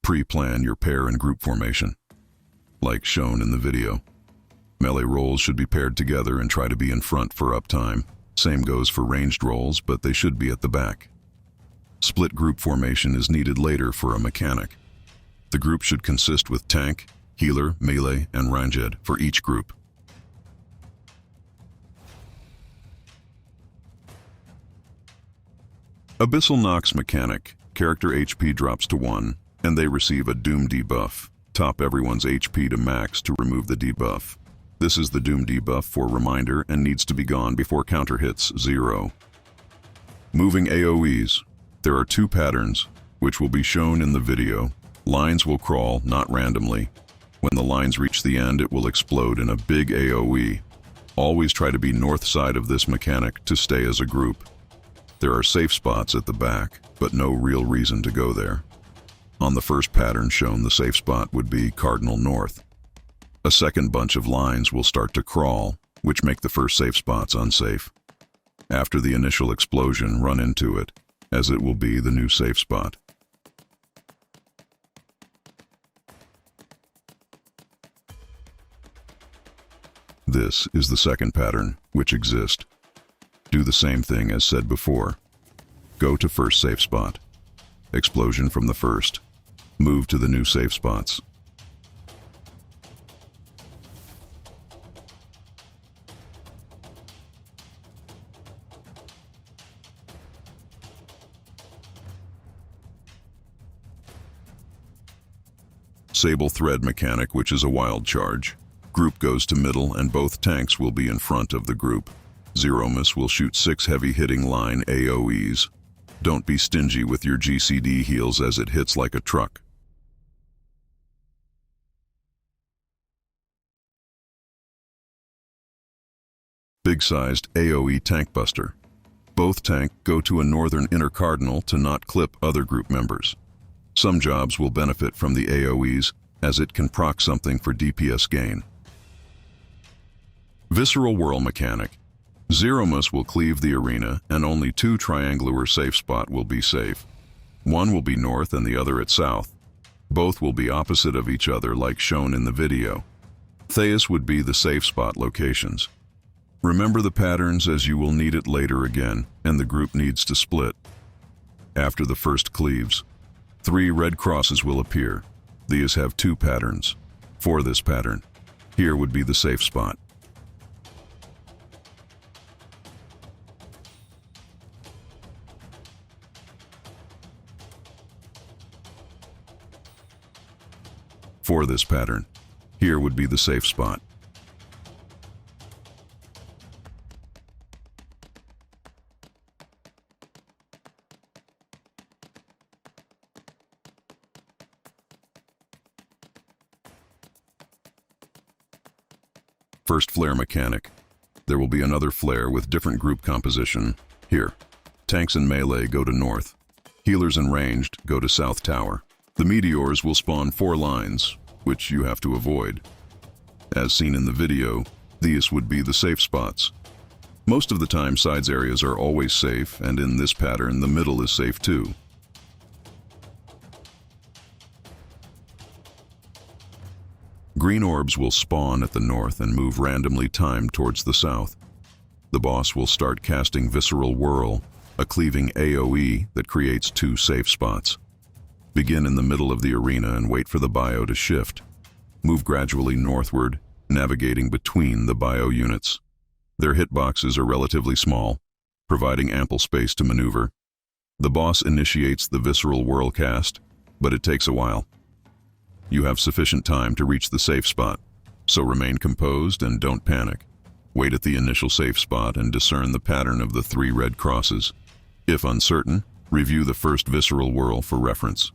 Pre-plan your pair and group formation, like shown in the video. Melee roles should be paired together and try to be in front for uptime. Same goes for ranged roles, but they should be at the back. Split group formation is needed later for a mechanic. The group should consist with tank, healer, melee, and ranged for each group. Abyssal Nox Mechanic. Character HP drops to 1, and they receive a Doom debuff. Top everyone's HP to max to remove the debuff. This is the Doom debuff for reminder and needs to be gone before counter hits 0. Moving AoEs. There are 2 patterns, which will be shown in the video. Lines will crawl, not randomly. When the lines reach the end, it will explode in a big AoE. Always try to be north side of this mechanic to stay as a group. There are safe spots at the back, but no real reason to go there. On the first pattern shown, the safe spot would be cardinal north. A second bunch of lines will start to crawl, which make the first safe spots unsafe. After the initial explosion, run into it, as it will be the new safe spot. This is the second pattern, which exists. Do the same thing as said before. Go to first safe spot. Explosion from the first. Move to the new safe spots. Sable thread mechanic, which is a wild charge. Group goes to middle and both tanks will be in front of the group. Zeromus will shoot 6 heavy-hitting line AoEs. Don't be stingy with your GCD heals as it hits like a truck. Big-sized AoE tank buster. Both tank go to a northern inner cardinal to not clip other group members. Some jobs will benefit from the AoEs as it can proc something for DPS gain. Visceral Whirl mechanic. Zeromus will cleave the arena and only 2 triangular safe spot will be safe. One will be north and the other at south. Both will be opposite of each other like shown in the video. Theus would be the safe spot locations. Remember the patterns as you will need it later again, and the group needs to split. After the first cleaves, 3 red crosses will appear. These have 2 patterns. For this pattern, here would be the safe spot. For this pattern, here would be the safe spot. First flare mechanic. There will be another flare with different group composition. Here, tanks and melee go to north. Healers and ranged go to south tower. The meteors will spawn 4 lines, which you have to avoid. As seen in the video, these would be the safe spots. Most of the time sides areas are always safe, and in this pattern the middle is safe too. Green orbs will spawn at the north and move randomly timed towards the south. The boss will start casting Visceral Whirl, a cleaving AoE that creates 2 safe spots. Begin in the middle of the arena and wait for the bio to shift. Move gradually northward, navigating between the bio units. Their hitboxes are relatively small, providing ample space to maneuver. The boss initiates the Visceral Whirl cast, but it takes a while. You have sufficient time to reach the safe spot, so remain composed and don't panic. Wait at the initial safe spot and discern the pattern of the 3 red crosses. If uncertain, review the first Visceral Whirl for reference.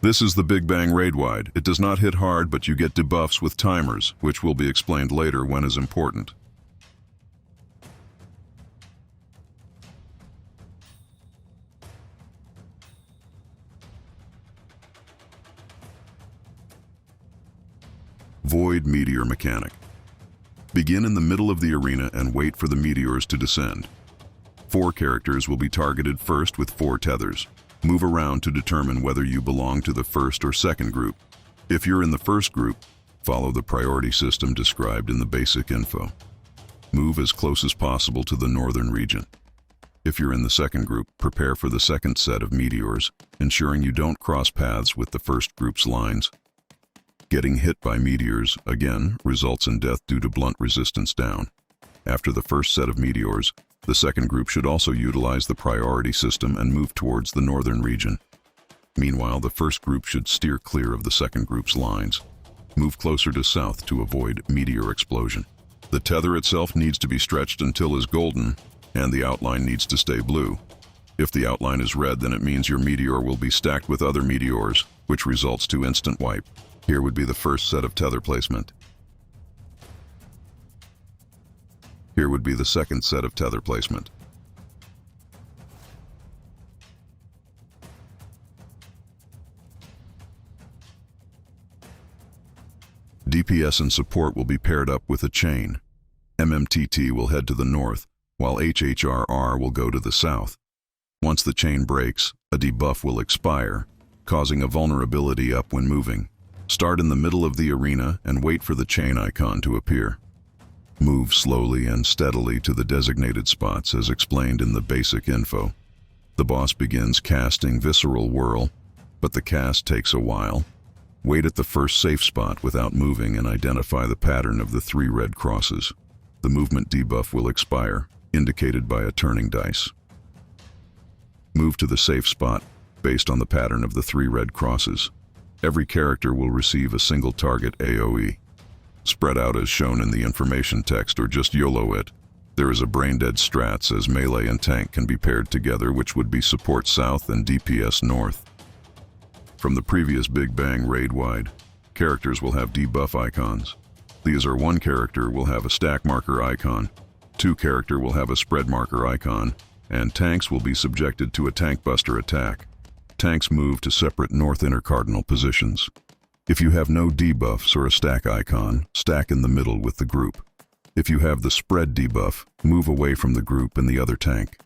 This is the Big Bang Raid-wide. It does not hit hard, but you get debuffs with timers, which will be explained later when is important. Void Meteor mechanic. Begin in the middle of the arena and wait for the meteors to descend. 4 characters will be targeted first with 4 tethers. Move around to determine whether you belong to the first or second group. If you're in the first group, follow the priority system described in the basic info. Move as close as possible to the northern region. If you're in the second group, prepare for the second set of meteors, ensuring you don't cross paths with the first group's lines. Getting hit by meteors, again, results in death due to blunt resistance down. After the first set of meteors, the second group should also utilize the priority system and move towards the northern region. Meanwhile, the first group should steer clear of the second group's lines. Move closer to south to avoid meteor explosion. The tether itself needs to be stretched until is golden, and the outline needs to stay blue. If the outline is red, then it means your meteor will be stacked with other meteors, which results to instant wipe. Here would be the first set of tether placement. Here would be the second set of tether placement. DPS and support will be paired up with a chain. MMTT will head to the north, while HHRR will go to the south. Once the chain breaks, a debuff will expire, causing a vulnerability up when moving. Start in the middle of the arena and wait for the chain icon to appear. Move slowly and steadily to the designated spots as explained in the basic info. The boss begins casting Visceral Whirl, but the cast takes a while. Wait at the first safe spot without moving and identify the pattern of the 3 red crosses. The movement debuff will expire, indicated by a turning dice. Move to the safe spot based on the pattern of the 3 red crosses. Every character will receive a single target AoE. Spread out as shown in the information text or just YOLO it. There is a brain-dead strats as melee and tank can be paired together, which would be support south and DPS north. From the previous Big Bang raid-wide, characters will have debuff icons. These are 1 character will have a stack marker icon, 2 character will have a spread marker icon, and tanks will be subjected to a tank buster attack. Tanks move to separate north intercardinal positions. If you have no debuffs or a stack icon, stack in the middle with the group. If you have the spread debuff, move away from the group and the other tank.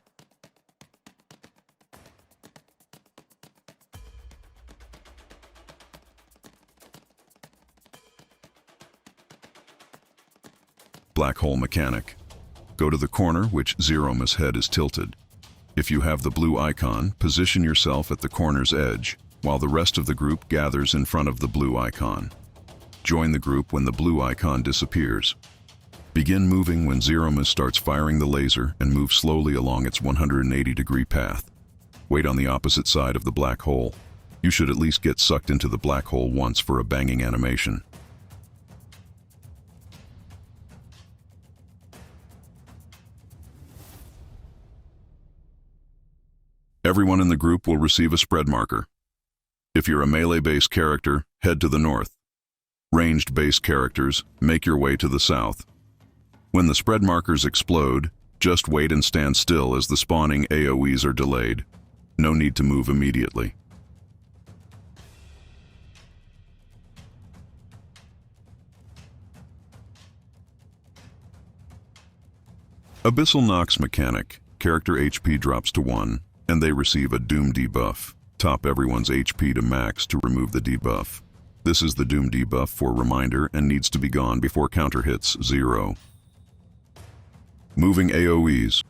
Black Hole Mechanic. Go to the corner which Zeromus head is tilted. If you have the blue icon, position yourself at the corner's edge, while the rest of the group gathers in front of the blue icon. Join the group when the blue icon disappears. Begin moving when Zeromus starts firing the laser and move slowly along its 180-degree path. Wait on the opposite side of the black hole. You should at least get sucked into the black hole once for a banging animation. Everyone in the group will receive a spread marker. If you're a melee-based character, head to the north. Ranged-based characters, make your way to the south. When the spread markers explode, just wait and stand still as the spawning AoEs are delayed. No need to move immediately. Abyssal Nox Mechanic, character HP drops to 1, and they receive a Doom debuff. Top everyone's HP to max to remove the debuff. This is the Doom debuff for reminder and needs to be gone before counter hits 0. Moving AoEs.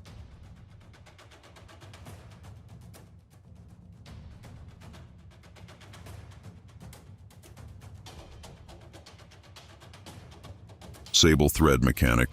Sable Thread Mechanic.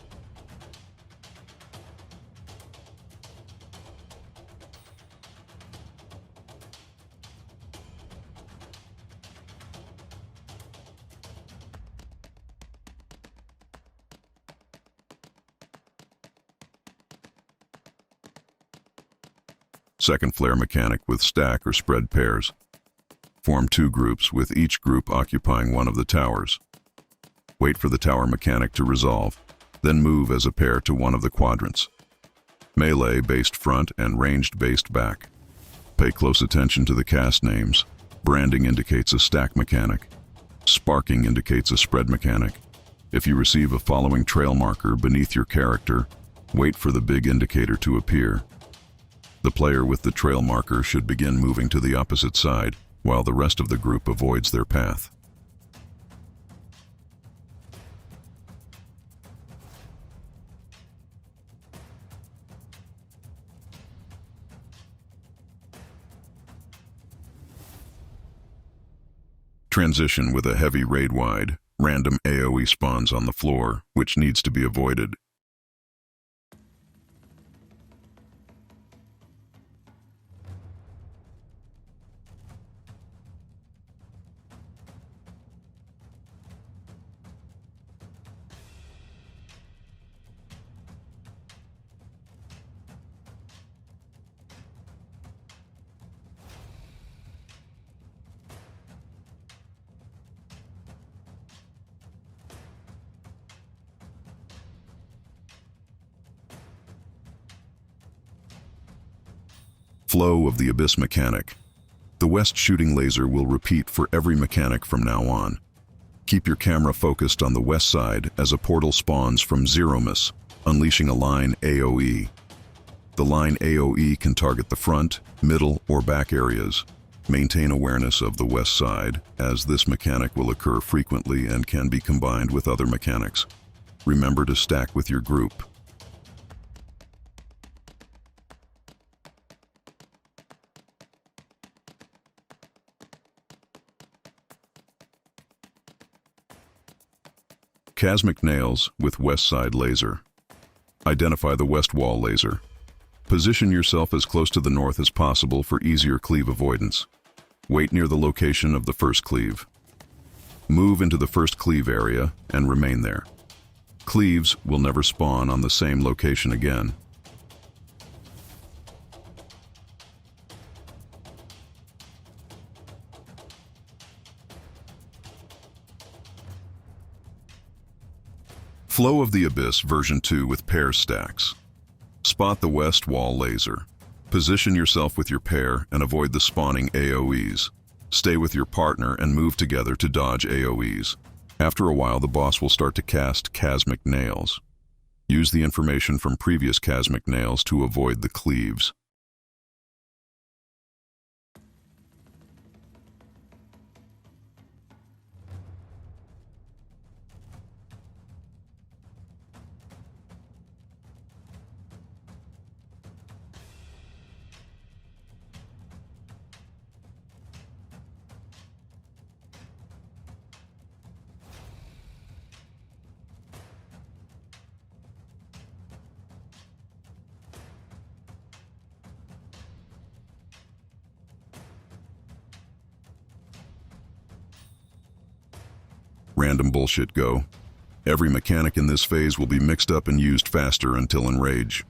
Second Flare Mechanic with stack or spread pairs. Form 2 groups with each group occupying one of the towers. Wait for the tower mechanic to resolve, then move as a pair to one of the quadrants. Melee-based front and ranged-based back. Pay close attention to the cast names. Branding indicates a stack mechanic. Sparking indicates a spread mechanic. If you receive a following trail marker beneath your character, wait for the big indicator to appear. The player with the trail marker should begin moving to the opposite side, while the rest of the group avoids their path. Transition with a heavy raid-wide. Random AoE spawns on the floor, which needs to be avoided. Flow of the Abyss Mechanic. The west shooting laser will repeat for every mechanic from now on. Keep your camera focused on the west side as a portal spawns from Zeromus, unleashing a line AoE. The line AoE can target the front, middle, or back areas. Maintain awareness of the west side, as this mechanic will occur frequently and can be combined with other mechanics. Remember to stack with your group. Chasmic Nails with west side laser. Identify the west wall laser. Position yourself as close to the north as possible for easier cleave avoidance. Wait near the location of the first cleave. Move into the first cleave area and remain there. Cleaves will never spawn on the same location again. Flow of the Abyss version 2 with pair stacks. Spot the west wall laser. Position yourself with your pair and avoid the spawning AoEs. Stay with your partner and move together to dodge AoEs. After a while, the boss will start to cast Chasmic Nails. Use the information from previous Chasmic Nails to avoid the cleaves. Random bullshit go. Every mechanic in this phase will be mixed up and used faster until enrage.